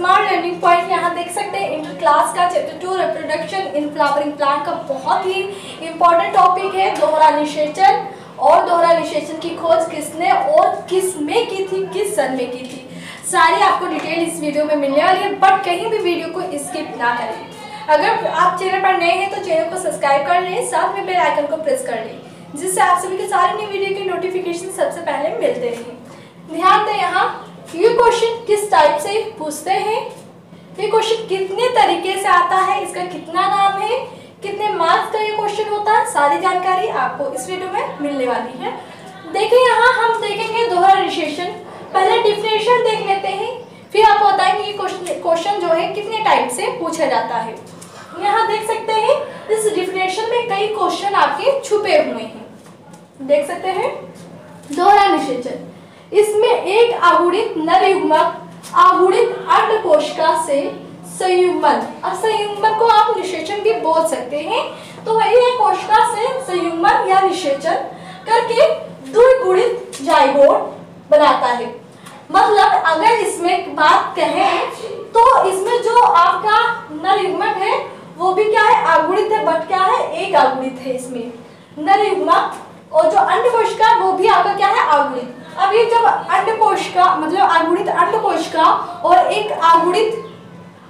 Smart learning point यहाँ देख सकते हैं इंटर क्लास का chapter 2 reproduction in flowering plant का बहुत ही इंपॉर्टेंट टॉपिक है दोहरा निषेचन। और दोहरा निषेचन की खोज किसने और किस में की थी, किस सन में की थी, सारी आपको डिटेल इस वीडियो में मिलने वाली है। बट कहीं भी वीडियो को स्किप ना करें। अगर आप चैनल पर नए हैं तो चैनल को सब्सक्राइब कर लें, साथ में बेल आइकन को प्रेस कर लें, जिससे आप सभी के सारे नई वीडियो के नोटिफिकेशन सबसे पहले मिलते रहें। ध्यान दें, यहाँ ये क्वेश्चन किस टाइप से पूछते हैं, ये क्वेश्चन कितने तरीके से आता है, इसका कितना नाम है, कितने मार्क्स का ये क्वेश्चन होता है, सारी जानकारी आपको इस वीडियो में मिलने वाली है। देखिए, यहाँ हम देखेंगे दोहरा निषेचन। पहले डिफिनेशन देख लेते हैं, फिर आपको बताएंगे ये क्वेश्चन जो है कितने टाइप से पूछा जाता है। यहाँ देख सकते हैं इस डिफिनेशन में कई क्वेश्चन आपके छुपे हुए हैं, देख सकते हैं। दोहरा निषेचन, इसमें एक आगुणित नर युग्मक आगुणित अंडकोशिका से संयुग्मन, अब संयुग्मन को आप निषेचन भी बोल सकते हैं, तो वही है कोशिका से संयुग्मन या निषेचन करके द्विगुणित जाइगोट बनाता है। मतलब अगर इसमें बात कहें तो इसमें जो आपका नर युग्मक है वो भी क्या है, आगुणित है, बट क्या है, एक आगुणित है इसमें नर युग्मक, और जो अंडकोशिका वो भी आपका क्या है, आगुणित। अब ये जब अंडकोशिका मतलब आगुणित अंडकोशिका और एक आगुणित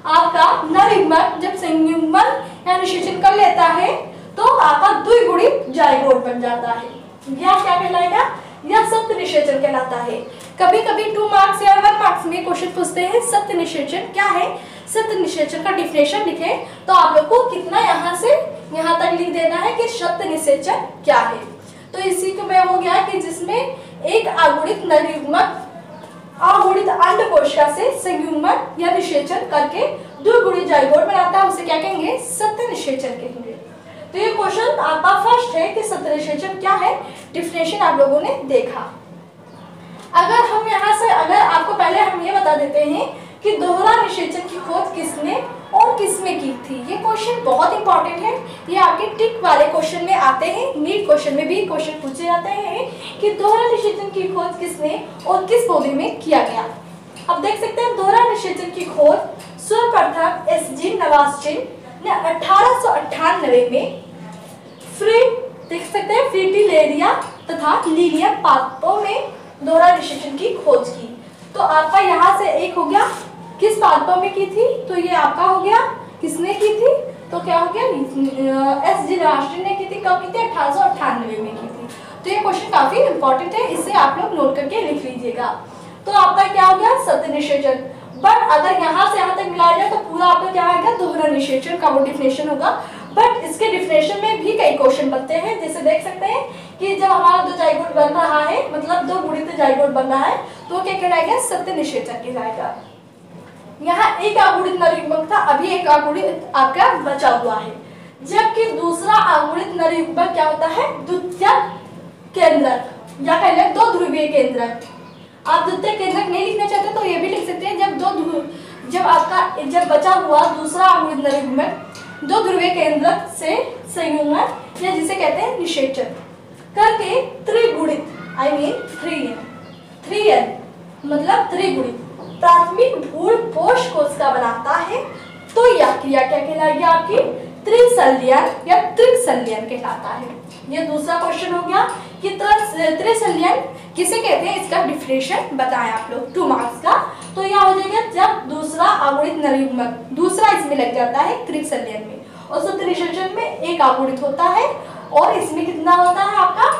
आपका नर युग्मक जब संयुग्मन या निषेचन कर लेता है तो आपका द्विगुणित जाइगोट बन जाता है। यह क्या कहलाएगा, यह सत्य निषेचन कहलाता है। कभी कभी 2 मार्क्स या 1 मार्क्स में क्वेश्चन पूछते हैं सत्य निषेचन क्या है, सत्य निषेचन का डिफिनेशन लिखे, तो आप लोग को कितना यहाँ से यहाँ तक लिख देना है कि सत्य निषेचन क्या है। तो इसी को में हो गया कि जिसमें एक आगुणित नर युग्मक आगुणित अंडकोशिका से संयुग्मन या निषेचन करके द्विगुणित जाइगोट बनाता है, उसे क्या कहेंगे, सत्य निषेचन कहेंगे। तो ये क्वेश्चन आपका फर्स्ट है कि सत्य निषेचन क्या है, डिफिनेशन आप लोगों ने देखा। अगर हम यहाँ से अगर आपको पहले हम ये बता देते हैं कि दोहरा निषेचन की खोज किसने और किसमें की थी। ये क्वेश्चन बहुत इंपॉर्टेंट है, ये आपके टिक वाले क्वेश्चन में आते हैं, नीट क्वेश्चन में भी क्वेश्चन पूछे जाते हैं कि दोहरा निषेचन की खोज किसने और किस पौधे में किया गया। अब देख सकते हैं दोहरा निषेचन की खोज सर्वप्रथम एसजी नवास्टिन ने 1898 में देख सकते हैं फ्रिटिलेरिया तथा लीलियम पादपों में दोहरा निषेचन की खोज की। तो आपका यहाँ से एक हो गया किस पादपों में की थी, तो ये आपका हो गया किसने की थी, तो क्या हो गया, एसजी नवास्टिन ने की थी। कब की थी, 1898 में की थी। तो ये क्वेश्चन काफी इंपॉर्टेंट है, इसे आप लोग नोट करके लिख लीजिएगा। तो आपका क्या हो गया, सत्य निषेचन। बट अगर यहाँ से यहाँ तक मिलाया जाए तो पूरा आपका क्या आएगा, दोहरा निषेचन का वो डिफिनेशन होगा। बट इसके डिफिनेशन में भी कई क्वेश्चन बनते हैं, जैसे देख सकते हैं कि जब हमारा 2 जाइगोट बन रहा है, मतलब 2 गुणित जाइगोट बन रहा है, तो क्या कहलाएगा, सत्य निषेचन कहलाएगा। यहाँ एक आगुणित नर युग्मक था, अभी एक आगुणित आपका बचा हुआ है, जबकि दूसरा आगुणित नर युग्मक क्या होता है, द्वितीयक केंद्रक या कह लें 2 ध्रुवीय केंद्रक। आप द्वितीयक केंद्रक नहीं लिखना चाहते तो ये भी लिख सकते हैं, जब बचा हुआ दूसरा आगुणित नर युग्मक 2 ध्रुवीय केंद्रक से संयुग्मन या जिसे कहते हैं निषेचन करके त्रिगुणित थ्रीएन मतलब त्रिगुणित प्राथमिक भ्रूण पोष कोशिका बनाता है, तो यह क्रिया क्या कहलाएगी, आपकी त्रिसंलयन या त्रिसंलयन कहलाता है। ये दूसरा क्वेश्चन हो गया कि त्रिसंलयन किसे कहते हैं, इसका डिफिनेशन बताएं आप लोग 2 मार्क्स का। तो यह हो जाएगा जब दूसरा आगुणित नर युग्मक दूसरा इसमें लग जाता है त्रिसंलयन में, और सत्य निषेचन में एक आगुणित होता है, और इसमें कितना होता है आपका,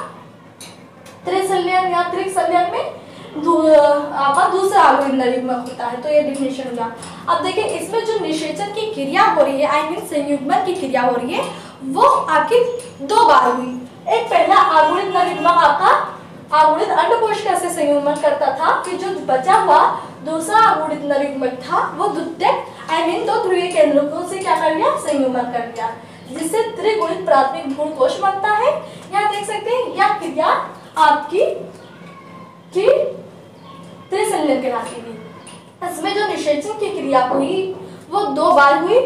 त्रिसंलयन या त्रिसंलयन में आपका दूसरा आगुणित नर युग्मक होता है। तो ये डिफिनेशन हो गया। अब देखिए इसमें जो निषेचन की क्रिया हो रही है, आई मीन संयुग्मन की क्रिया हो रही है, वो आपकी 2 बार हुई। एक पहला आगुणित नर युग्मक आपका आगुणित अंडकोशिका से संयुग्मन करता था, फिर जो बचा हुआ दूसरा आगुणित नर युग्मक था वो द्वितीयक आई मीन 2 ध्रुवीय केंद्रकों से क्या कर लिया, संयुग्मन कर लिया, जिससे त्रिगुणित प्राथमिक भ्रूण कोश बनता है। यहाँ देख सकते हैं यह क्रिया आपकी त्रिसंलयन कहलाती है। इसमें जो निषेचन की क्रिया हुई वो 2 बार हुई,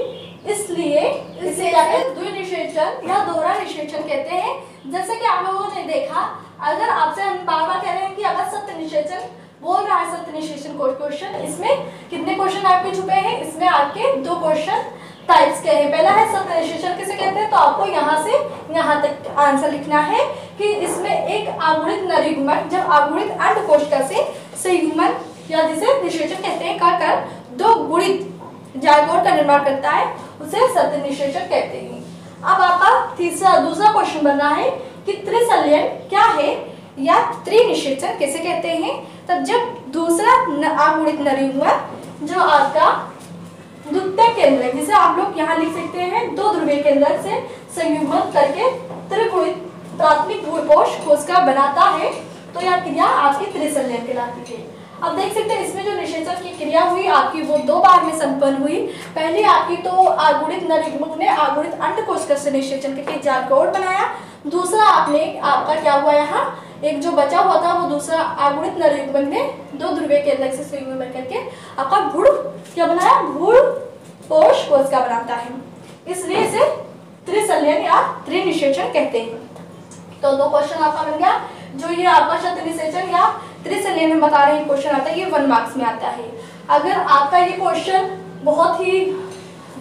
इसलिए इसे क्या कहते हैं, द्विनिषेचन या दोहरा निषेचन कहते हैं। जैसे कि आप लोगों ने देखा, अगर आपसे हम बार बार कह रहे हैं कि अगर सत्य निषेचन बोल रहा है सत्य निषेचन क्वेश्चन। इसमें कितने क्वेश्चन आपके छुपे हैं? इसमें आपके 2 क्वेश्चन टाइप्स के हैं। पहला है सत्य निषेचन किसे कहते हैं, तो आपको यहाँ से यहाँ तक आंसर लिखना है कि इसमें एक अगुणित नरयुग्मक जब अगुणित अंडकोशिका से संयुग्मन या जिसे निषेचन कहते हैं कर 2 गुणित जायगोट का निर्माण करता है उसे सत्य निषेचन कहते हैं। अब आपका दूसरा क्वेश्चन बन रहा है कि त्रिसंलयन क्या है या त्रिनिषेचन किसे कहते हैं। तब जब दूसरा अगुणित नरयुग्मक जो आपका द्वितीय केंद्र जिसे आप लोग यहाँ लिख सकते हैं 2 ध्रुवीय केंद्र से संयुग्मन करके त्रिगुणित प्राथमिक कोश कोशिका बनाता है तो यह क्रिया आपकी त्रिसंलयन कहलाती है। अब देख सकते हैं इसमें जो निषेचन की क्रिया हुई आपकी वो 2 बार में संपन्न हुई। पहली आपकी तो अगुणित नरयुग्मक ने अगुणित अंडकोशिका से निषेचन करके जायगोट बनाया। दूसरा आपका क्या हुआ, यहाँ एक जो बचा हुआ था वो दूसरा अगुणित नरयुग्मक ने 2 ध्रुवीय केंद्र से संयुग्मन करके आपका भ्रूण क्या बनाया, भ्रूण कोश कोशिका बनाता है। इसलिए इसे त्रिसंलयन या त्रिनिषेचन कहते हैं। तो 2 क्वेश्चन आपका बन गया। जो ये आपका सत्य निषेचन या त्रिसंलयन हम बता रहे हैं क्वेश्चन आता है, ये 1 मार्क्स में आता है। अगर आपका ये क्वेश्चन बहुत ही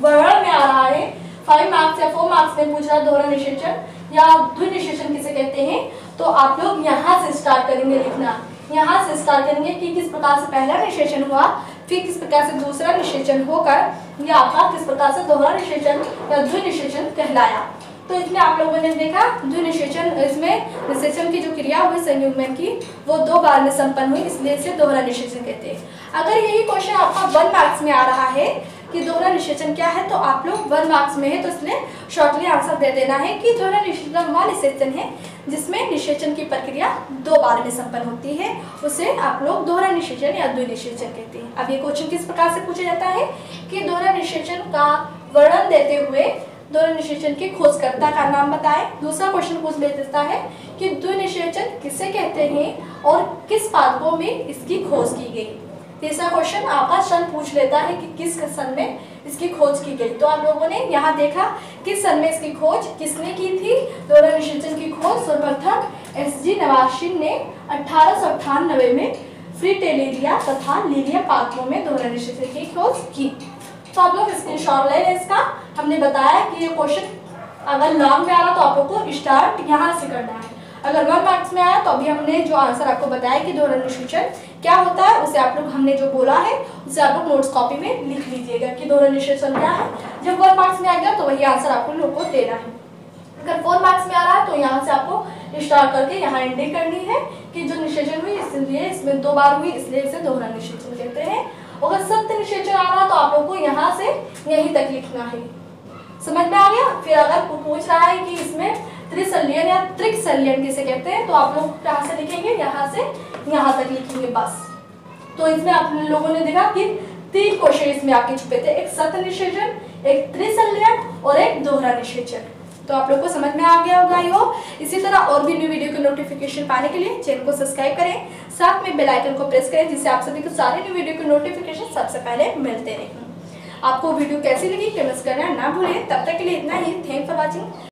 वर्णन में आ रहा है, 5 मार्क्स या 4 मार्क्स में पूछ रहा है दोहरा निषेचन या द्विनिषेचन किसे कहते हैं, तो आप लोग यहाँ से स्टार्ट करेंगे लिखना। यहाँ से स्टार्ट करेंगे कि किस प्रकार से पहला निषेचन हुआ, फिर किस प्रकार से दूसरा निषेचन होकर यह आपका किस प्रकार से दोहरा निषेचन या द्विनिषेचन कहलाया। तो इसमें आप लोगों ने देखा द्विनिषेचन, इसमें निषेचन की जो क्रिया हुई संयुग्मन की वो 2 बार में संपन्न हुई, इसलिए इसे दोहरा निषेचन कहते हैं। अगर यही क्वेश्चन आपका 1 मार्क्स में आ रहा है कि दोहरा निषेचन क्या है, तो आप लोग 1 मार्क्स में है तो इसलिए शॉर्टली आंसर दे देना है कि दोहरा निषेचन वह निषेचन है जिसमें निषेचन की प्रक्रिया 2 बार में संपन्न होती है, उसे आप लोग दोहरा निषेचन या द्विनिषेचन कहते हैं। अब ये क्वेश्चन किस प्रकार से पूछा जाता है कि दोहरा निषेचन का वर्णन देते हुए दोहरा निषेचन के खोजकर्ता का नाम बताएं। दूसरा क्वेश्चन पूछ लेता है कि द्विनिषेचन किसे कहते हैं और किस पादपों में इसकी खोज की गई। तीसरा क्वेश्चन आपका सन पूछ लेता है कि किस सन में इसकी खोज की गई। तो आप लोगों ने यहाँ देखा किस सन में इसकी खोज किसने की थी। दोहरा निषेचन की खोज सर्वप्रथम एसजी नवाशिन ने 1898 में फ्रीटेलेरिया तथा लीलिया पादपों में दोहरा निषेचन की खोज की। तो आप लोग स्क्रीनशॉट ले लें इसका। हमने बताया कि ये क्वेश्चन अगर लॉन्ग में आ रहा तो आप लोग को स्टार्ट यहाँ से करना है। अगर 1 मार्क्स में आया तो अभी हमने जो आंसर आपको बताया कि दोहरा निषेचन क्या होता है उसे आप लोग हमने जो बोला है उसे आप लोग नोट्स कॉपी में लिख लीजिएगा कि दोहरा निषेचन क्या है। जब 1 मार्क्स में आ गया तो वही आंसर आपको लोग को देना है। अगर 4 मार्क्स में आ रहा है तो यहाँ से आपको स्टार्ट करके यहाँ एंडिंग करनी है कि जो निषेचन हुई इसलिए इसमें 2 बार हुई इसलिए इसे दोहरा निषेचन कहते हैं। अगर सत्य निषेचन आ रहा तो आप लोग को यहाँ से यहीं तक लिखना है। समझ में आ गया। फिर अगर पूछ रहा है कि इसमें त्रिसंलयन या त्रिकसंलयन किसे कहते हैं तो आप लोग कहाँ से लिखेंगे, यहाँ से यहाँ तक लिखेंगे बस। तो इसमें आप लोगों ने देखा कि 3 क्वेश्चन इसमें आपके छुपे थे, एक सत्य निषेचन, एक त्रिसंलयन और एक दोहरा निषेचन। तो आप लोग को समझ में आ गया होगा यो। इसी तरह और भी न्यू वीडियो के नोटिफिकेशन पाने के लिए चैनल को सब्सक्राइब करें, साथ में बेल आइकन को प्रेस करें जिससे आप सभी को सारे न्यू वीडियो के नोटिफिकेशन सबसे पहले मिलते रहें। आपको वीडियो कैसी लगी कमेंट्स करना ना भूलें। तब तक के लिए इतना ही। Thank for watching.